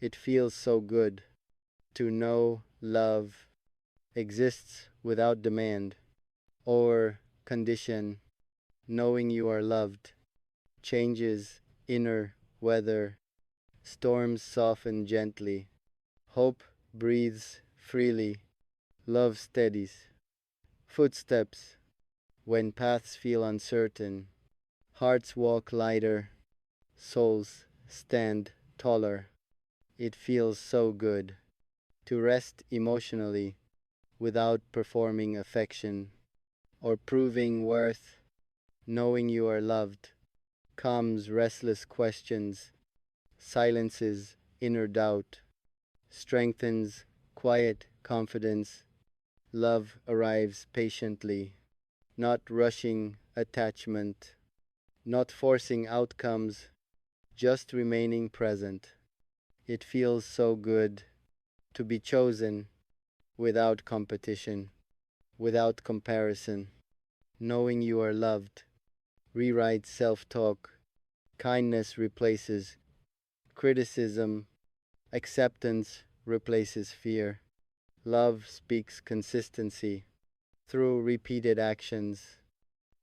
It feels so good to know love exists without demand or condition. Knowing you are loved changes inner weather. Storms soften gently. Hope breathes freely. Love steadies. Footsteps when paths feel uncertain. Hearts walk lighter. Souls stand taller. It feels so good to rest emotionally without performing affection or proving worth. Knowing you are loved calms restless questions, silences inner doubt, strengthens quiet confidence. Love arrives patiently, not rushing attachment, not forcing outcomes, just remaining present. It feels so good to be chosen without competition, without comparison. Knowing you are loved rewrites self talk. Kindness replaces criticism. Acceptance replaces fear. Love speaks consistency through repeated actions,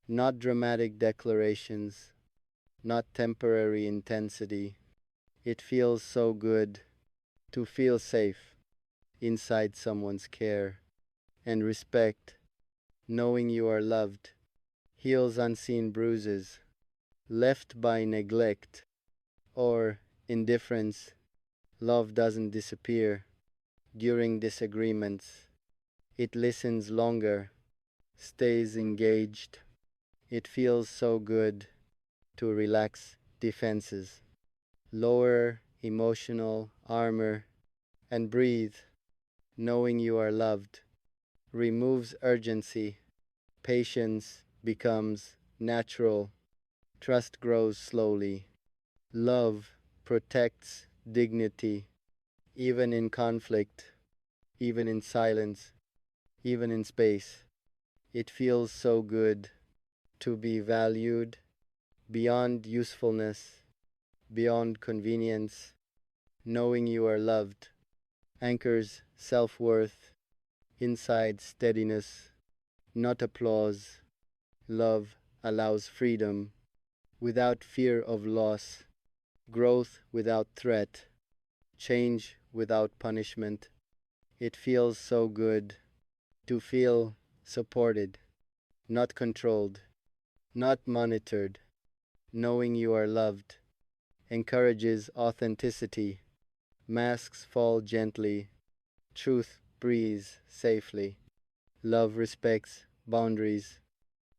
not dramatic declarations, not temporary intensity. It feels so good to feel safe inside someone's care and respect. Knowing you are loved heals unseen bruises left by neglect or indifference. Love doesn't disappear during disagreements. It listens longer, stays engaged. It feels so good to relax defenses, lower emotional armor, and breathe. Knowing you are loved removes urgency. Patience becomes natural. Trust grows slowly. Love protects dignity, even in conflict, even in silence, even in space. It feels so good to be valued beyond usefulness, beyond convenience. Knowing you are loved anchors self worth inside steadiness, not applause. Love allows freedom without fear of loss, growth without threat, change without punishment. It feels so good to feel supported, not controlled, not monitored. Knowing you are loved encourages authenticity. Masks fall gently, truth breathes safely. Love respects boundaries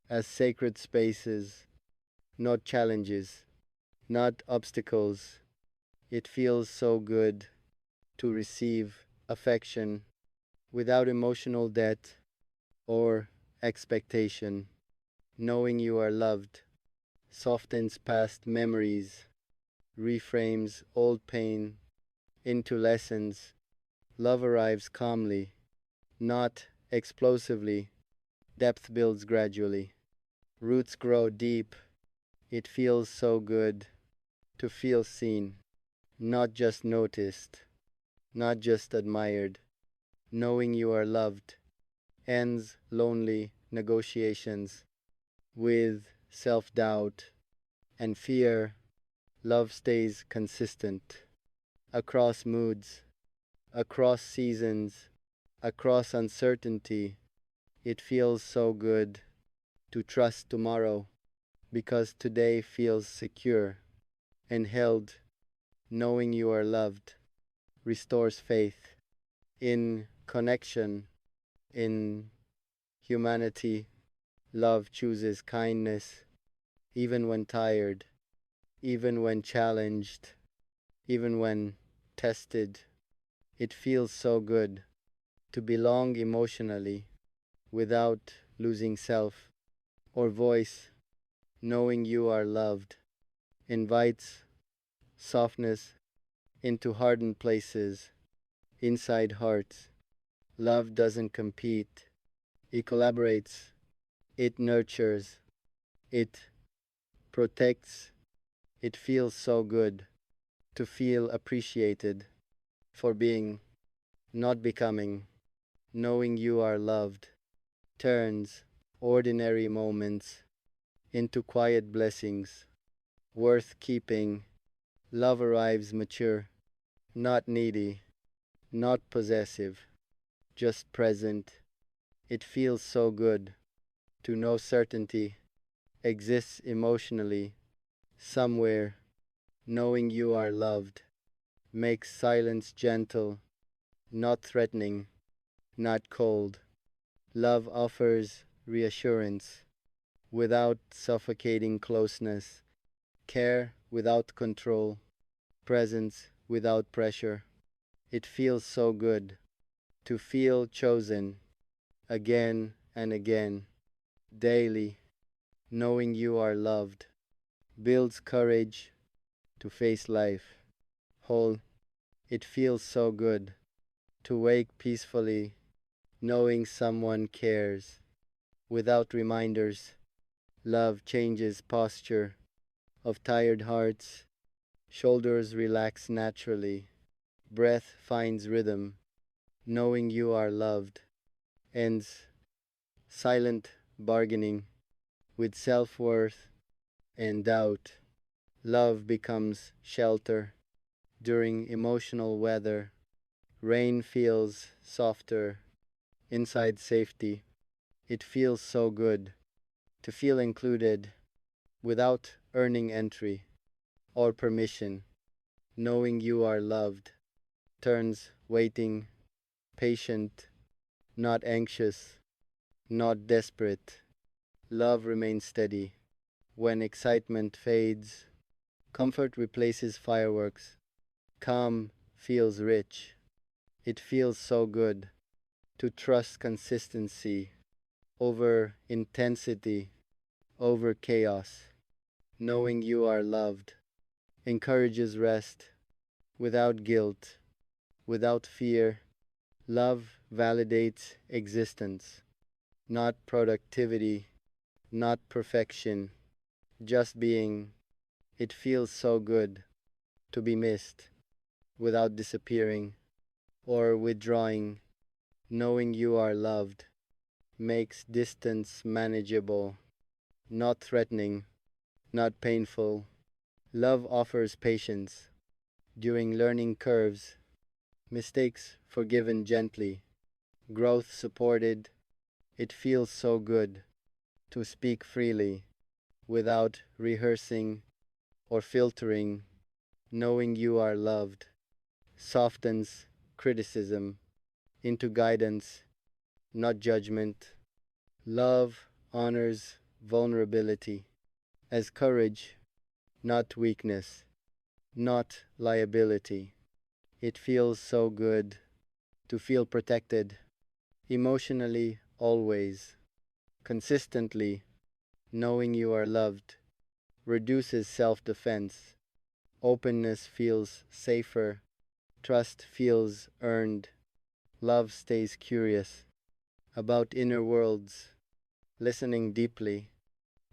as sacred spaces, not challenges, not obstacles. It feels so good to receive affection without emotional debt or expectation. Knowing you are loved softens past memories, reframes old pain into lessons. Love arrives calmly, not explosively. Depth builds gradually. Roots grow deep. It feels so good to feel seen, not just noticed, not just admired. Knowing you are loved ends lonely negotiations with self doubt and fear. Love stays consistent across moods, across seasons, across uncertainty. It feels so good to trust tomorrow because today feels secure and held. Knowing you are loved restores faith in connection, in humanity. Love chooses kindness even when tired, even when challenged, even when tested. It feels so good to belong emotionally without losing self or voice. Knowing you are loved invites softness into hardened places, inside hearts. Love doesn't compete, it collaborates, it nurtures, it protects. It feels so good to feel appreciated for being, not becoming. Knowing you are loved turns ordinary moments into quiet blessings worth keeping. Love arrives mature, not needy, not possessive, just present. It feels so good to know certainty exists emotionally somewhere. Knowing you are loved makes silence gentle, not threatening, not cold. Love offers reassurance without suffocating closeness, care without control, presence without pressure. It feels so good to feel chosen again and again, daily. Knowing you are loved builds courage to face life whole. It feels so good to wake peacefully, knowing someone cares. Without reminders, love changes posture of tired hearts, shoulders relax naturally, breath finds rhythm. Knowing you are loved ends silent bargaining with self-worth and doubt. Love becomes shelter during emotional weather. Rain feels softer inside safety. It feels so good to feel included without earning entry or permission. Knowing you are loved turns waiting patient, not anxious, not desperate. Love remains steady. When excitement fades, comfort replaces fireworks. Calm feels rich. It feels so good to trust consistency over intensity, over chaos. Knowing you are loved encourages rest without guilt, without fear. Love validates existence, not productivity, not perfection, just being. It feels so good to be missed without disappearing or withdrawing. Knowing you are loved makes distance manageable, not threatening, not painful. Love offers patience during learning curves, mistakes forgiven gently, growth supported. It feels so good to speak freely without rehearsing or filtering. Knowing you are loved softens criticism into guidance, not judgment. Love honors vulnerability as courage, not weakness, not liability. It feels so good to feel protected, emotionally, always, consistently. Knowing you are loved reduces self defense. Openness feels safer, trust feels earned, love stays curious about inner worlds, listening deeply,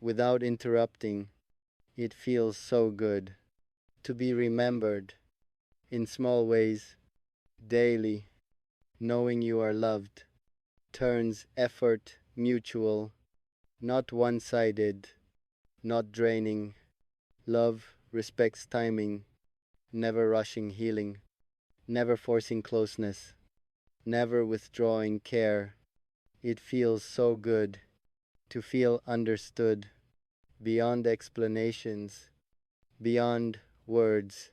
without interrupting. It feels so good to be remembered in small ways, daily. Knowing you are loved turns effort mutual, not one sided, not draining. Love respects timing, never rushing healing, never forcing closeness, never withdrawing care. It feels so good to feel understood beyond explanations, beyond words.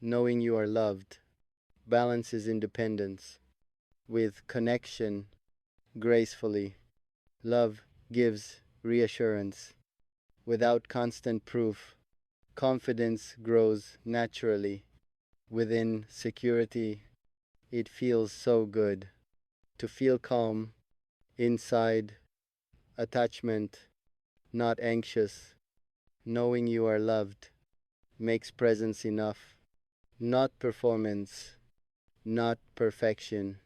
Knowing you are loved balances independence with connection gracefully. Love gives reassurance without constant proof. Confidence grows naturally within security. It feels so good to feel calm inside attachment, not anxious. Knowing you are loved makes presence enough, not performance, not perfection,